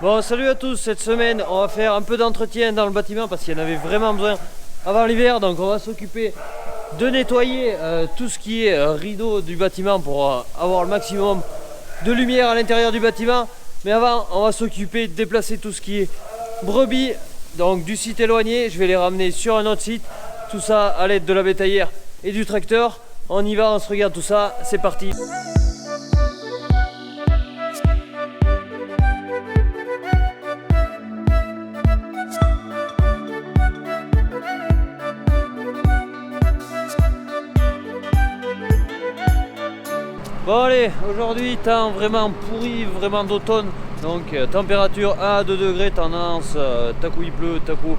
Bon, salut à tous. Cette semaine on va faire un peu d'entretien dans le bâtiment parce qu'il y en avait vraiment besoin avant l'hiver. Donc on va s'occuper de nettoyer tout ce qui est rideau du bâtiment pour avoir le maximum de lumière à l'intérieur du bâtiment. Mais avant on va s'occuper de déplacer tout ce qui est brebis, donc du site éloigné. Je vais les ramener sur un autre site, tout ça à l'aide de la bétaillère et du tracteur. On y va, on se regarde tout ça, c'est parti. Bon allez, aujourd'hui temps vraiment pourri, vraiment d'automne. Donc température 1 à 2 degrés, tendance, d'un coup il pleut, d'un coup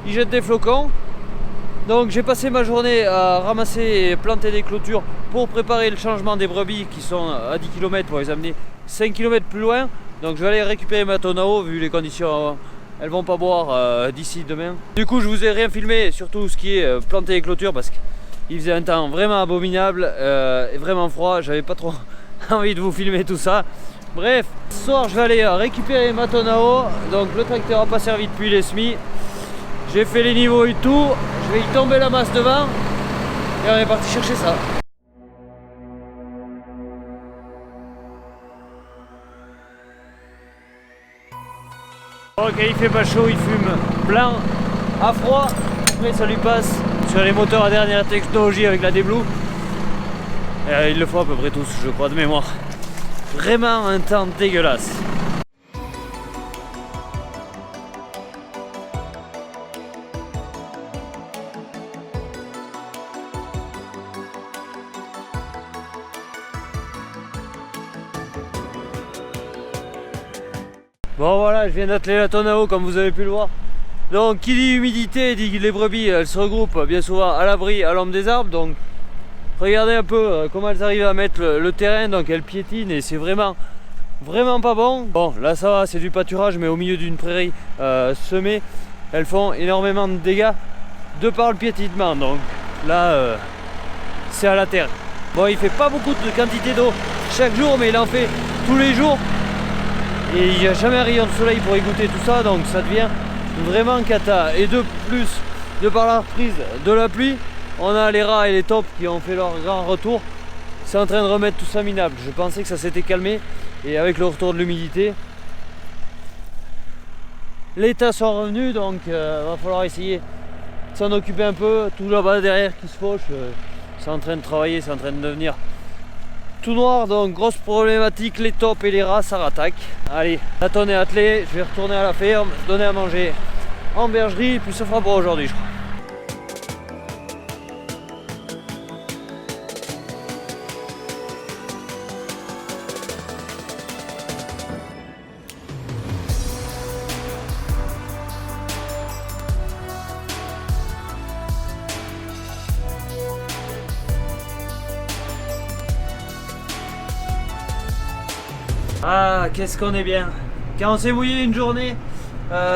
il jette des flocons. Donc j'ai passé ma journée à ramasser et planter des clôtures pour préparer le changement des brebis qui sont à 10 km pour les amener 5 km plus loin. Donc je vais aller récupérer ma tonne à eau vu les conditions, elles vont pas boire d'ici demain. Du coup je vous ai rien filmé, surtout ce qui est planter les clôtures parce que il faisait un temps vraiment abominable et vraiment froid, j'avais pas trop envie de vous filmer tout ça. Bref, ce soir je vais aller récupérer ma tonne à eau, donc le tracteur n'a pas servi depuis les semis. J'ai fait les niveaux et tout, je vais y tomber la masse devant et on est parti chercher ça. Ok, il fait pas chaud, il fume blanc à froid, mais ça lui passe sur les moteurs à dernière technologie avec la D-Blue. Il le faut à peu près tous, je crois, de mémoire. Vraiment un temps dégueulasse. Bon voilà, je viens d'atteler la tonne à eau comme vous avez pu le voir. Donc qui dit humidité dit que les brebis elles se regroupent bien souvent à l'abri, à l'ombre des arbres. Donc regardez un peu comment elles arrivent à mettre le terrain, donc elles piétinent et c'est vraiment pas bon. Bon là ça va, c'est du pâturage mais au milieu d'une prairie semée, elles font énormément de dégâts de par le piétinement. Donc là c'est à la terre. Bon il fait pas beaucoup de quantité d'eau chaque jour mais il en fait tous les jours. Et il n'y a jamais un rayon de soleil pour égoutter tout ça, donc ça devient vraiment cata. Et de plus, de par la reprise de la pluie, on a les rats et les taupes qui ont fait leur grand retour. C'est en train de remettre tout ça minable. Je pensais que ça s'était calmé et avec le retour de l'humidité, les tas sont revenus, donc va falloir essayer de s'en occuper un peu. Tout là-bas derrière qui se fauche, c'est en train de travailler, c'est en train de devenir tout noir, donc grosse problématique, les taupes et les rats ça rattaque. Allez, la tonne est attelée, je vais retourner à la ferme, donner à manger en bergerie, puis ça fera pour aujourd'hui je crois. Ah, qu'est-ce qu'on est bien. Quand on s'est mouillé une journée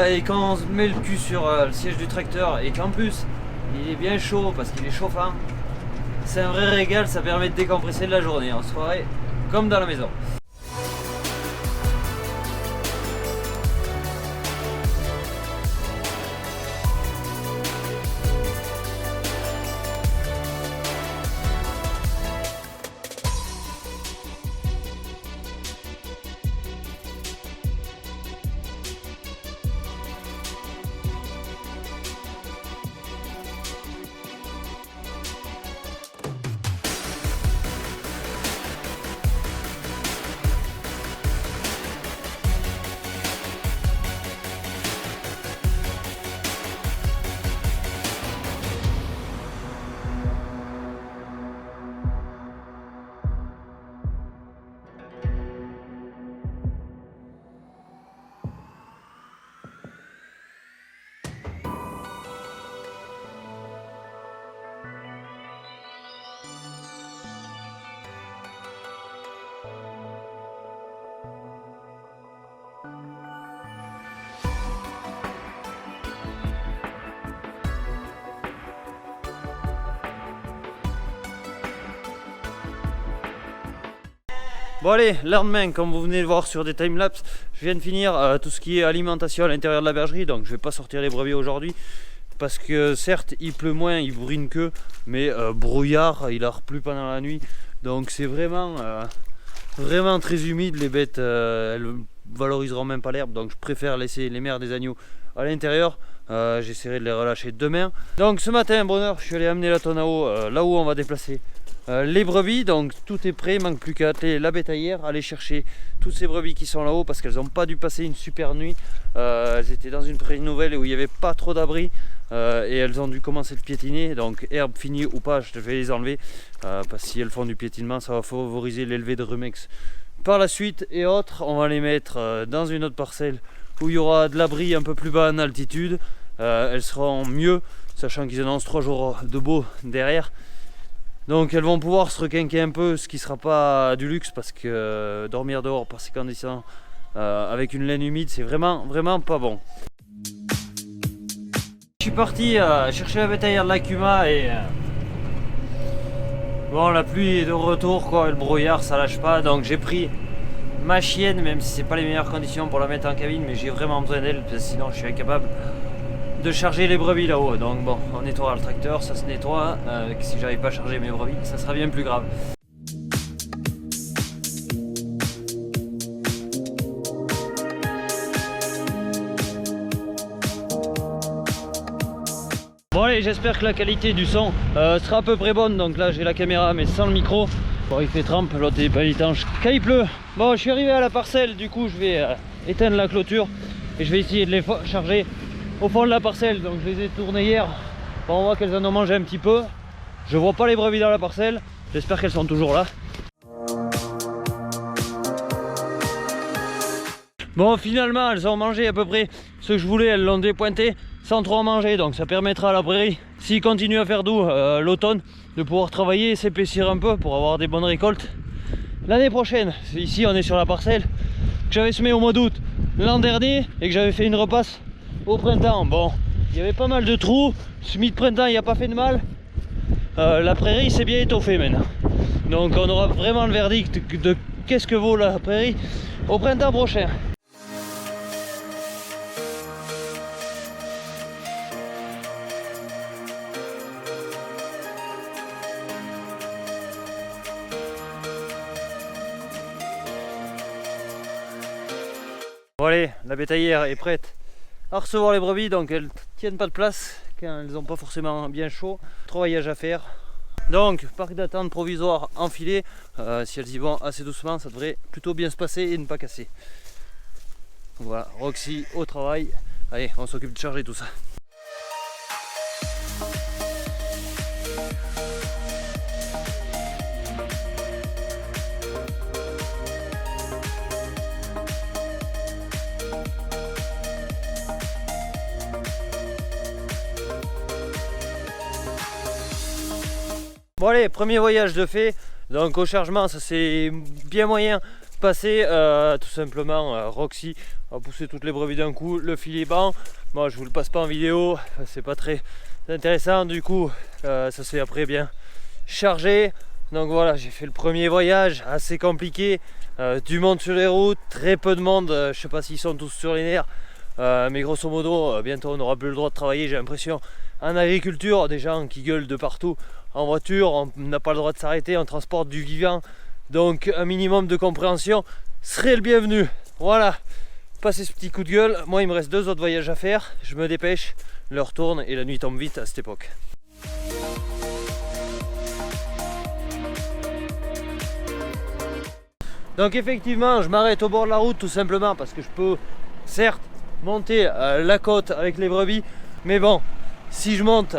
et quand on se met le cul sur le siège du tracteur et qu'en plus il est bien chaud parce qu'il est chauffant, c'est un vrai régal, ça permet de décompresser de la journée en soirée comme dans la maison. Bon allez, lendemain, comme vous venez de voir sur des timelapses, je viens de finir tout ce qui est alimentation à l'intérieur de la bergerie, donc je vais pas sortir les brebis aujourd'hui. Parce que certes il pleut moins, il bourrine que, mais brouillard, il a replu pendant la nuit. Donc c'est vraiment très humide, les bêtes elles valoriseront même pas l'herbe. Donc je préfère laisser les mères des agneaux à l'intérieur. J'essaierai de les relâcher demain. Donc ce matin, bonne heure, je suis allé amener la tonne à eau là où on va déplacer les brebis. Donc tout est prêt, il manque plus qu'à atteler la bétaillère, aller chercher toutes ces brebis qui sont là-haut parce qu'elles n'ont pas dû passer une super nuit. Elles étaient dans une prairie nouvelle où il n'y avait pas trop d'abri. Et elles ont dû commencer de piétiner, donc herbe finie ou pas, je vais les enlever parce que si elles font du piétinement, ça va favoriser l'élevée de rumex. Par la suite et autres, on va les mettre dans une autre parcelle où il y aura de l'abri un peu plus bas en altitude. Elles seront mieux, sachant qu'ils annoncent 3 jours de beau derrière. Donc elles vont pouvoir se requinquer un peu, ce qui ne sera pas du luxe parce que dormir dehors par ces conditions avec une laine humide, c'est vraiment pas bon. Je suis parti chercher la bétaillère de la Cuma et bon, la pluie est de retour quoi, le brouillard ça lâche pas, donc j'ai pris ma chienne, même si c'est pas les meilleures conditions pour la mettre en cabine, mais j'ai vraiment besoin d'elle parce que sinon je suis incapable de charger les brebis là-haut. Donc bon, on nettoiera le tracteur, ça se nettoie, si j'arrive pas à charger mes brebis ça sera bien plus grave. Bon allez, j'espère que la qualité du son sera à peu près bonne. Donc là j'ai la caméra mais sans le micro. Bon, il fait trempe, l'autre est pas étanche quand il pleut. Bon, je suis arrivé à la parcelle, du coup je vais éteindre la clôture et je vais essayer de les charger au fond de la parcelle. Donc je les ai tournées hier. Bon, on voit qu'elles en ont mangé un petit peu. Je vois pas les brebis dans la parcelle, j'espère qu'elles sont toujours là. Bon, finalement elles ont mangé à peu près ce que je voulais, elles l'ont dépointé sans trop en manger, donc ça permettra à la prairie, s'il continue à faire doux l'automne, de pouvoir travailler et s'épaissir un peu pour avoir des bonnes récoltes l'année prochaine. Ici on est sur la parcelle que j'avais semée au mois d'août l'an dernier et que j'avais fait une repasse au printemps. Bon, il y avait pas mal de trous, semis de printemps il n'y a pas fait de mal. La prairie s'est bien étoffée maintenant, donc on aura vraiment le verdict de qu'est-ce que vaut la prairie au printemps prochain. Bon allez, la bétaillère est prête à recevoir les brebis, donc elles tiennent pas de place quand elles n'ont pas forcément bien chaud. 3 voyages à faire. Donc parc d'attente provisoire enfilé, si elles y vont assez doucement ça devrait plutôt bien se passer et ne pas casser. Voilà, Roxy au travail. Allez, on s'occupe de charger tout ça. Bon allez, premier voyage de fait, donc au chargement ça c'est bien moyen passé, tout simplement Roxy a poussé toutes les brebis d'un coup, le filet bas, moi je vous le passe pas en vidéo, c'est pas très intéressant, du coup ça se fait après bien chargé. Donc voilà, j'ai fait le premier voyage assez compliqué, du monde sur les routes, très peu de monde, je sais pas s'ils sont tous sur les nerfs, mais grosso modo bientôt on n'aura plus le droit de travailler, j'ai l'impression. En agriculture, des gens qui gueulent de partout. En voiture, on n'a pas le droit de s'arrêter, on transporte du vivant. Donc un minimum de compréhension serait le bienvenu. Voilà, passez ce petit coup de gueule. Moi il me reste 2 autres voyages à faire. Je me dépêche, l'heure tourne et la nuit tombe vite à cette époque. Donc effectivement, je m'arrête au bord de la route tout simplement parce que je peux certes monter la côte avec les brebis. Mais bon, si je monte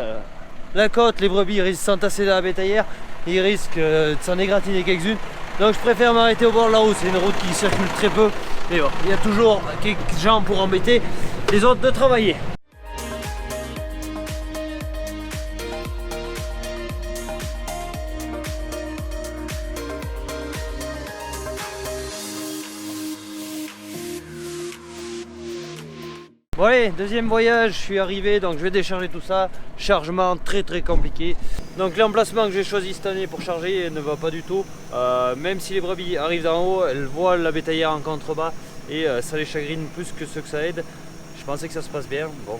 la côte, les brebis risquent de s'entasser dans la bétaillère, ils risquent de s'en égratigner quelques-unes. Donc je préfère m'arrêter au bord de la route, c'est une route qui circule très peu. Mais bon, il y a toujours quelques gens pour embêter les autres de travailler. Bon allez, deuxième voyage, je suis arrivé, donc je vais décharger tout ça. Chargement très compliqué. Donc l'emplacement que j'ai choisi cette année pour charger ne va pas du tout. Même si les brebis arrivent d'en haut, elles voient la bétaillère en contrebas et ça les chagrine plus que ce que ça aide. Je pensais que ça se passe bien. Bon,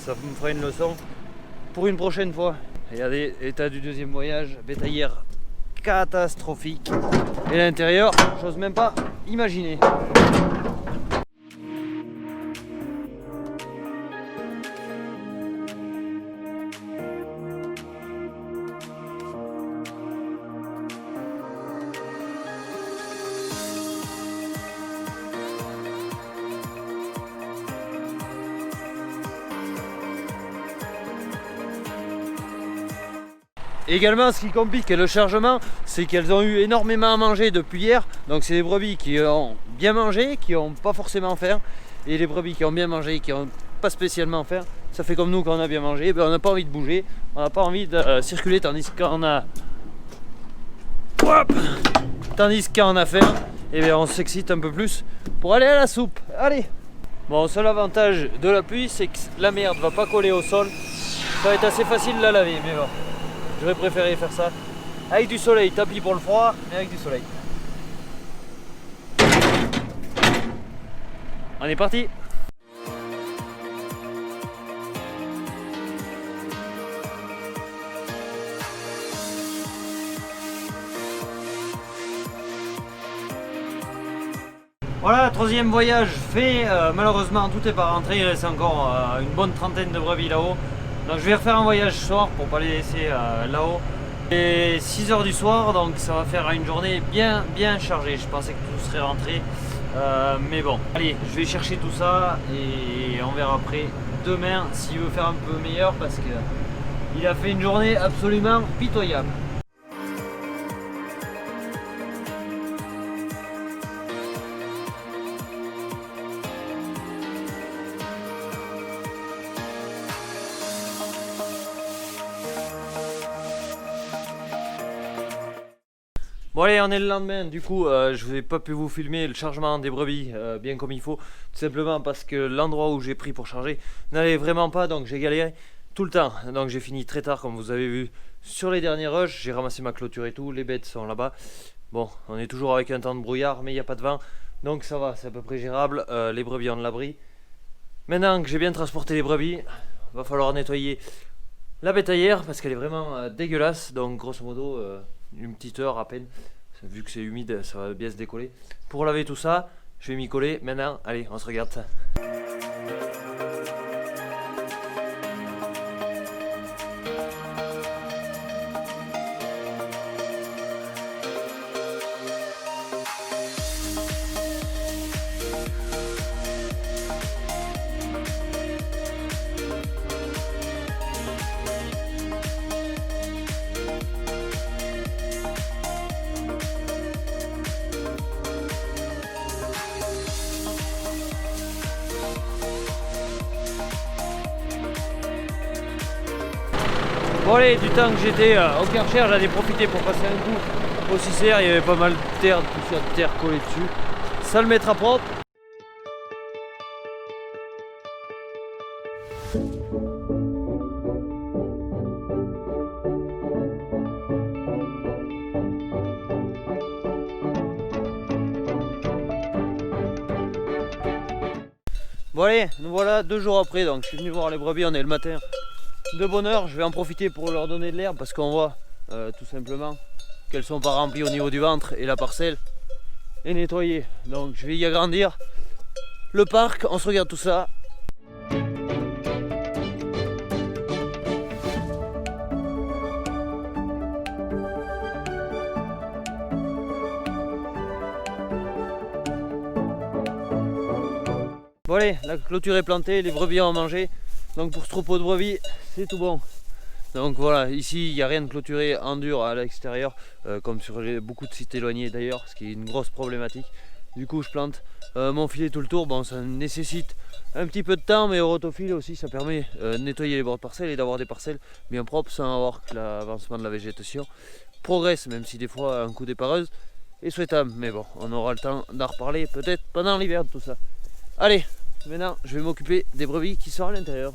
ça me fera une leçon pour une prochaine fois. Regardez l'état du deuxième voyage, bétaillère catastrophique. Et l'intérieur, j'ose même pas imaginer. Également, ce qui complique le chargement, c'est qu'elles ont eu énormément à manger depuis hier. Donc c'est des brebis qui ont bien mangé, qui n'ont pas forcément faim. Et les brebis qui ont bien mangé, qui n'ont pas spécialement faim. Ça fait comme nous quand on a bien mangé, ben on n'a pas envie de bouger, on n'a pas envie de circuler, tandis qu'on a... Hop, tandis quand on a faim, et bien on s'excite un peu plus pour aller à la soupe. Allez. Bon, seul avantage de la pluie, c'est que la merde va pas coller au sol. Ça va être assez facile de la laver, mais bon. J'aurais préféré faire ça avec du soleil, tapis pour le froid, mais avec du soleil. On est parti. Voilà, troisième voyage fait. Malheureusement, tout n'est pas rentré. Il reste encore une bonne trentaine de brebis là-haut. Donc je vais refaire un voyage ce soir pour pas les laisser là-haut. Et 6 h du soir, donc ça va faire une journée bien chargée. Je pensais que tout serait rentré. Mais bon, allez, je vais chercher tout ça et on verra après demain s'il veut faire un peu meilleur parce qu'il a fait une journée absolument pitoyable. Bon allez, on est le lendemain, du coup je n'ai pas pu vous filmer le chargement des brebis bien comme il faut, tout simplement parce que l'endroit où j'ai pris pour charger n'allait vraiment pas, donc j'ai galéré tout le temps. Donc j'ai fini très tard comme vous avez vu sur les derniers rushs, j'ai ramassé ma clôture et tout, les bêtes sont là-bas. Bon, on est toujours avec un temps de brouillard mais il n'y a pas de vent, donc ça va, c'est à peu près gérable, les brebis ont de l'abri. Maintenant que j'ai bien transporté les brebis, va falloir nettoyer la bétaillère parce qu'elle est vraiment dégueulasse, donc grosso modo une petite heure à peine, vu que c'est humide ça va bien se décoller. Pour laver tout ça, je vais m'y coller maintenant, allez on se regarde ça. Bon allez, du temps que j'étais au Karcher, j'en ai profité pour passer un coup au Cicère, il y avait pas mal de terre, de poussière de terre collée dessus. Ça le mettra propre. Bon allez, nous voilà 2 jours après, donc je suis venu voir les brebis, on est le matin. De bonne heure, je vais en profiter pour leur donner de l'herbe parce qu'on voit tout simplement qu'elles sont pas remplies au niveau du ventre et la parcelle est nettoyée. Donc je vais y agrandir le parc, on se regarde tout ça. Bon allez, la clôture est plantée, les brebis ont mangé. Donc pour ce troupeau de brebis, c'est tout bon. Donc voilà, ici il n'y a rien de clôturé en dur à l'extérieur, comme sur beaucoup de sites éloignés d'ailleurs, ce qui est une grosse problématique. Du coup je plante mon filet tout le tour, bon ça nécessite un petit peu de temps, mais au rotofil aussi ça permet de nettoyer les bords de parcelles et d'avoir des parcelles bien propres sans avoir que l'avancement de la végétation progresse, même si des fois un coup d'épareuse est souhaitable. Mais bon, on aura le temps d'en reparler peut-être pendant l'hiver de tout ça. Allez, maintenant je vais m'occuper des brebis qui sont à l'intérieur.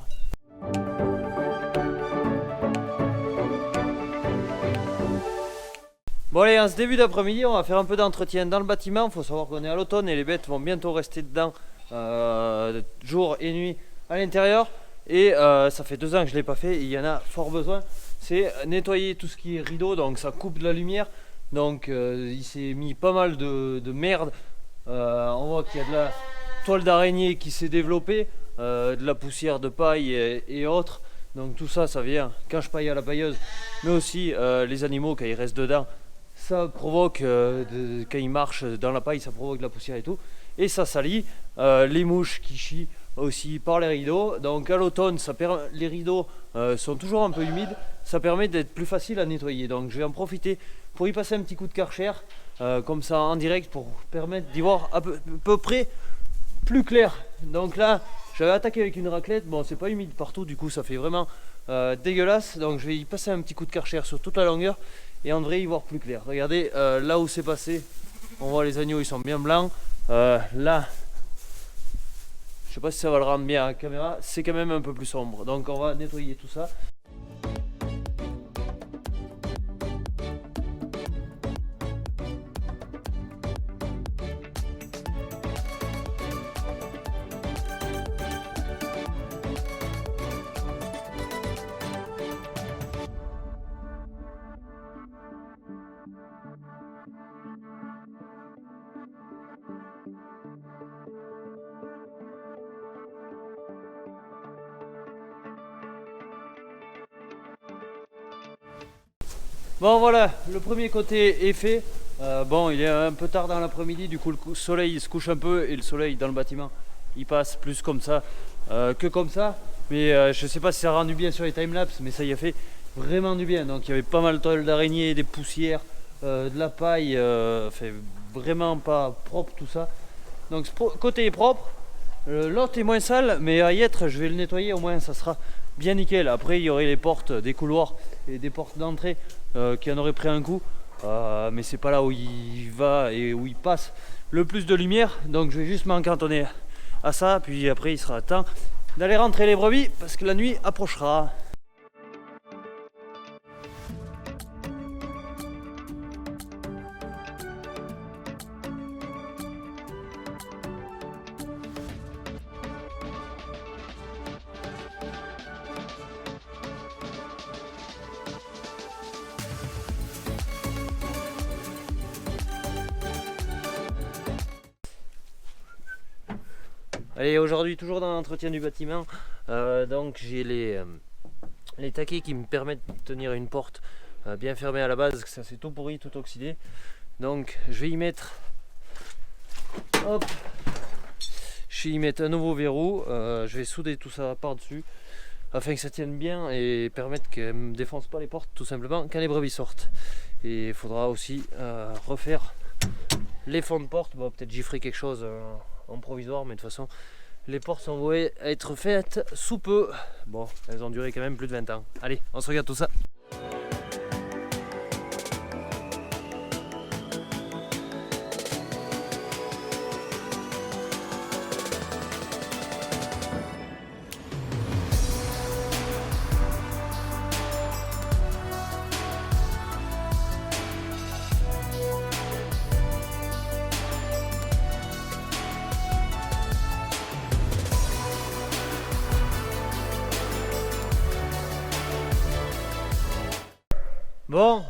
Bon allez, en ce début d'après-midi, on va faire un peu d'entretien dans le bâtiment. Il faut savoir qu'on est à l'automne et les bêtes vont bientôt rester dedans jour et nuit à l'intérieur. Et ça fait 2 ans que je ne l'ai pas fait et il y en a fort besoin. C'est nettoyer tout ce qui est rideau, donc ça coupe de la lumière. Donc il s'est mis pas mal de merde. On voit qu'il y a de la toile d'araignée qui s'est développée, de la poussière de paille et autres. Donc tout ça, ça vient quand je paille à la pailleuse, mais aussi les animaux quand ils restent dedans. Ça provoque, quand ils marchent dans la paille, ça provoque de la poussière et tout. Et ça salit. Les mouches qui chient aussi par les rideaux. Donc à l'automne, les rideaux sont toujours un peu humides. Ça permet d'être plus facile à nettoyer. Donc je vais en profiter pour y passer un petit coup de Karcher, comme ça en direct, pour permettre d'y voir à peu près plus clair. Donc là, j'avais attaqué avec une raclette. Bon, c'est pas humide partout, du coup ça fait vraiment dégueulasse. Donc je vais y passer un petit coup de Karcher sur toute la longueur et on devrait y voir plus clair. Regardez là où c'est passé, on voit les agneaux, ils sont bien blancs. Là, je sais pas si ça va le rendre bien à la caméra, c'est quand même un peu plus sombre. Donc on va nettoyer tout ça. Bon voilà, le premier côté est fait. Bon, il est un peu tard dans l'après-midi, du coup le soleil il se couche un peu et le soleil dans le bâtiment il passe plus comme ça que comme ça. Mais je sais pas si ça a rendu bien sur les timelapses, mais ça y a fait vraiment du bien. Donc il y avait pas mal de toiles d'araignée, des poussières, de la paille, fait vraiment pas propre tout ça. Donc ce côté est propre. L'autre est moins sale, mais à y être, je vais le nettoyer, au moins ça sera bien nickel. Après il y aurait les portes des couloirs et des portes d'entrée qui en auraient pris un coup, mais c'est pas là où il va et où il passe le plus de lumière. Donc je vais juste m'en cantonner à ça, puis après il sera temps d'aller rentrer les brebis parce que la nuit approchera. Allez, aujourd'hui toujours dans l'entretien du bâtiment, donc j'ai les taquets qui me permettent de tenir une porte bien fermée à la base, que ça c'est tout pourri, tout oxydé. Donc je vais y mettre, hop, je vais y mettre un nouveau verrou, je vais souder tout ça par dessus afin que ça tienne bien et permettre qu'elle ne me défonce pas les portes tout simplement quand les brebis sortent. Et il faudra aussi refaire les fonds de porte. Bon, peut-être j'y ferai quelque chose en provisoire, mais de toute façon les portes sont vouées à être faites sous peu. Bon, elles ont duré quand même plus de 20 ans. Allez, on se regarde tout ça. Bon,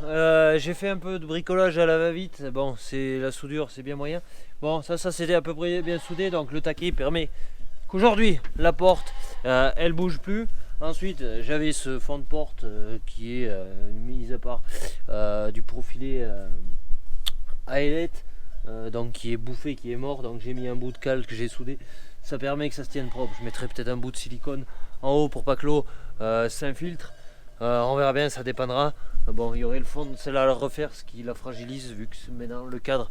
j'ai fait un peu de bricolage à la va-vite. Bon, c'est la soudure, c'est bien moyen. Bon, ça c'était à peu près bien soudé. Donc le taquet permet qu'aujourd'hui la porte, elle bouge plus. Ensuite, j'avais ce fond de porte qui est mis à part du profilé à ailette, donc qui est bouffé, qui est mort. Donc j'ai mis un bout de calque que j'ai soudé. Ça permet que ça se tienne propre. Je mettrai peut-être un bout de silicone en haut pour pas que l'eau s'infiltre. On verra bien, ça dépendra. Bon, il y aurait le fond de celle-là à le refaire, ce qui la fragilise vu que maintenant le cadre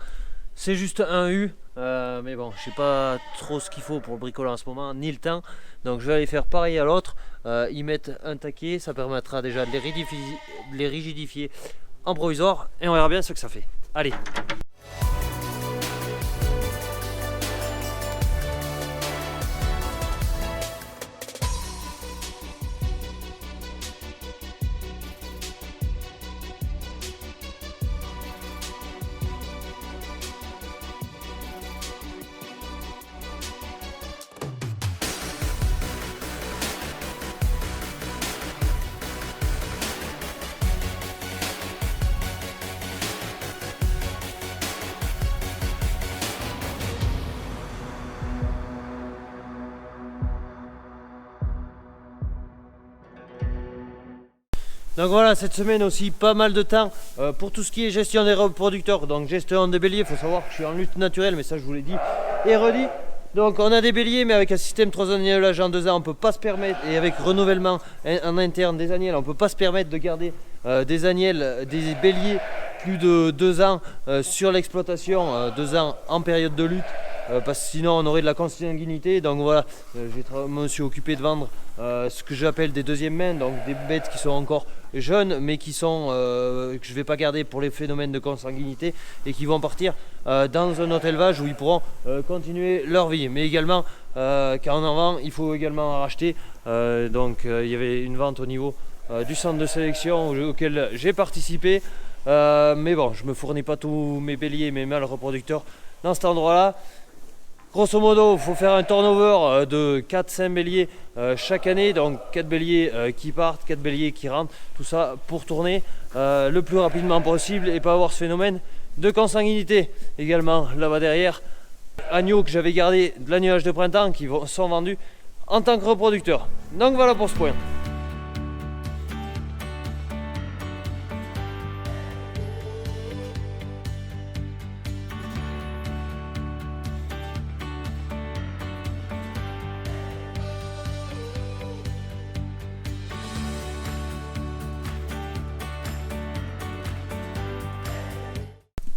c'est juste un U. Mais bon, je sais pas trop ce qu'il faut pour le bricoler en ce moment, ni le temps. Donc je vais aller faire pareil à l'autre, y mettre un taquet, ça permettra déjà de les rigidifier en provisoire et on verra bien ce que ça fait. Allez. Donc voilà, cette semaine aussi pas mal de temps pour tout ce qui est gestion des reproducteurs, donc gestion des béliers. Il faut savoir que je suis en lutte naturelle, mais ça je vous l'ai dit et redit. Donc on a des béliers, mais avec un système 3 agnelages en 2 ans, on peut pas se permettre, et avec renouvellement en interne des agnelles, on peut pas se permettre de garder des agnelles, des béliers plus de 2 ans sur l'exploitation, 2 ans en période de lutte, parce que sinon on aurait de la consanguinité. Donc voilà, je me suis occupé de vendre ce que j'appelle des deuxièmes mains, donc des bêtes qui sont encore jeunes mais qui sont que je ne vais pas garder pour les phénomènes de consanguinité et qui vont partir dans un autre élevage où ils pourront continuer leur vie. Mais également quand on en vend, il faut également en racheter. Donc il y avait une vente au niveau du centre de sélection auquel j'ai participé, mais bon, je me fournis pas tous mes béliers et mes mâles reproducteurs dans cet endroit là. Grosso modo, il faut faire un turnover de 4-5 béliers chaque année, donc 4 béliers qui partent, 4 béliers qui rentrent, tout ça pour tourner le plus rapidement possible et pas avoir ce phénomène de consanguinité. Également là-bas derrière, agneaux que j'avais gardé de l'agnelage de printemps qui sont vendus en tant que reproducteurs. Donc voilà pour ce point.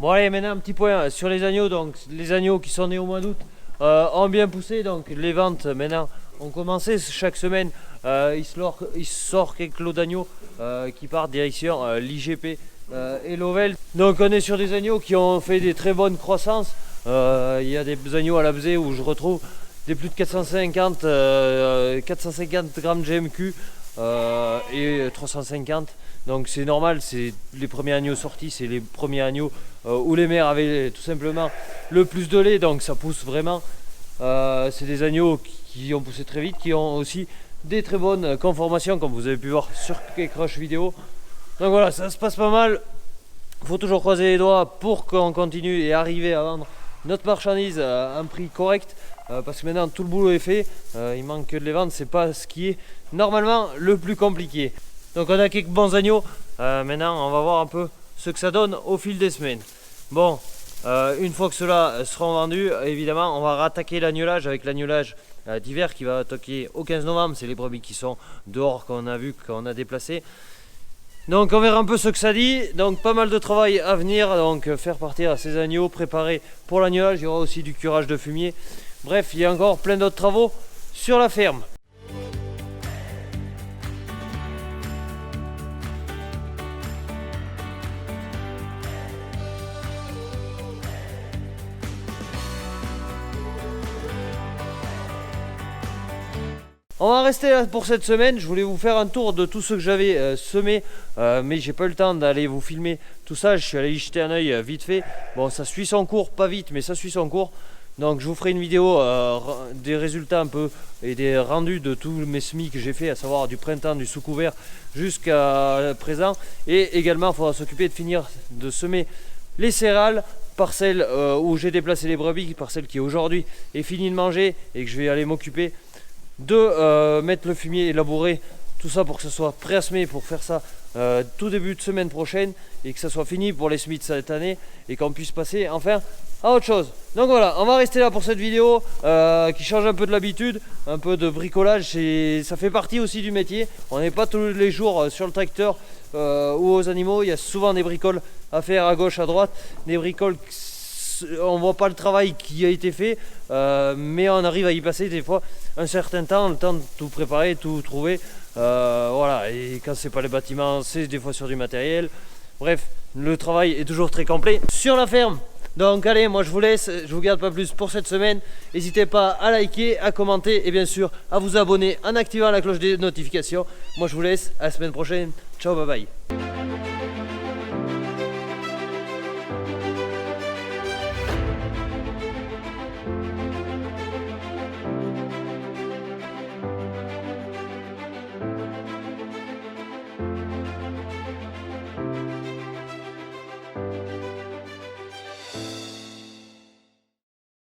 Bon allez, maintenant un petit point sur les agneaux. Donc les agneaux qui sont nés au mois d'août ont bien poussé, donc les ventes maintenant ont commencé chaque semaine. Il sort quelques lots d'agneaux qui partent direction l'IGP et l'Ovel. Donc on est sur des agneaux qui ont fait des très bonnes croissances. Il y a des agneaux à la Bzé où je retrouve des plus de 450 grammes de GMQ et 350. Donc c'est normal, c'est les premiers agneaux sortis, c'est les premiers agneaux où les mères avaient tout simplement le plus de lait, donc ça pousse vraiment. C'est des agneaux qui ont poussé très vite, qui ont aussi des très bonnes conformations, comme vous avez pu voir sur quelques rushs vidéo. Donc voilà, ça se passe pas mal. Il faut toujours croiser les doigts pour qu'on continue et arriver à vendre notre marchandise à un prix correct, parce que maintenant tout le boulot est fait. Il manque que de les vendre, c'est pas ce qui est normalement le plus compliqué. Donc on a quelques bons agneaux. Maintenant on va voir un peu ce que ça donne au fil des semaines. Bon, une fois que ceux-là seront vendus, évidemment on va rattaquer l'agnelage avec l'agnelage d'hiver qui va attaquer au 15 novembre. C'est les brebis qui sont dehors qu'on a vu, qu'on a déplacé. Donc on verra un peu ce que ça dit. Donc pas mal de travail à venir. Donc faire partir ces agneaux, préparer pour l'agnelage. Il y aura aussi du curage de fumier. Bref, il y a encore plein d'autres travaux sur la ferme. On va rester là pour cette semaine. Je voulais vous faire un tour de tout ce que j'avais semé, mais j'ai pas eu le temps d'aller vous filmer tout ça. Je suis allé y jeter un œil vite fait. Bon, ça suit son cours, pas vite, mais ça suit son cours. Donc je vous ferai une vidéo des résultats un peu et des rendus de tous mes semis que j'ai fait, à savoir du printemps, du sous-couvert jusqu'à présent. Et également il faudra s'occuper de finir de semer les céréales, parcelle où j'ai déplacé les brebis, parcelle qui aujourd'hui est finie de manger et que je vais aller m'occuper de mettre le fumier et labourer tout ça pour que ce soit prêt à semer, pour faire ça tout début de semaine prochaine et que ça soit fini pour les semis de cette année et qu'on puisse passer enfin à autre chose. Donc voilà, on va rester là pour cette vidéo qui change un peu de l'habitude, un peu de bricolage, et ça fait partie aussi du métier. On n'est pas tous les jours sur le tracteur ou aux animaux, il y a souvent des bricoles à faire à gauche, à droite, des bricoles on voit pas le travail qui a été fait, mais on arrive à y passer des fois un certain temps, le temps de tout préparer, tout trouver, voilà. Et quand c'est pas les bâtiments, c'est des fois sur du matériel. Bref, le travail est toujours très complet sur la ferme. Donc allez, moi je vous laisse, je vous garde pas plus pour cette semaine. N'hésitez pas à liker, à commenter et bien sûr à vous abonner en activant la cloche des notifications. Moi je vous laisse, à la semaine prochaine, ciao, bye bye.